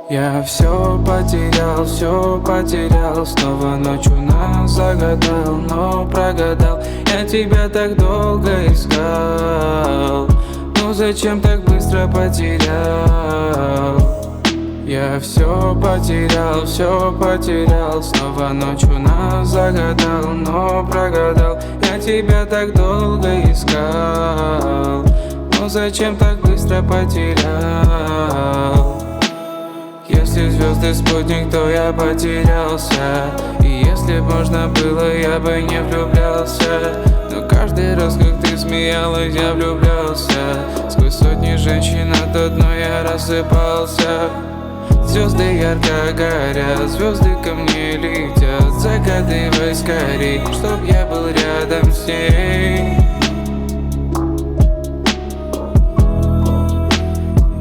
Я все потерял, снова ночью нас загадал, но прогадал. Я тебя так долго искал, но зачем так быстро потерял? Я все потерял, снова ночью нас загадал, но прогадал. Я тебя так долго искал, но зачем так быстро потерял? Если звезды спутник, то я потерялся. И если б можно было, я бы не влюблялся. Но каждый раз, как ты смеялась, я влюблялся. Сквозь сотни женщин от одной я рассыпался. Звезды ярко горят, звезды ко мне летят. Загадывай скорей, чтоб я был рядом с ней.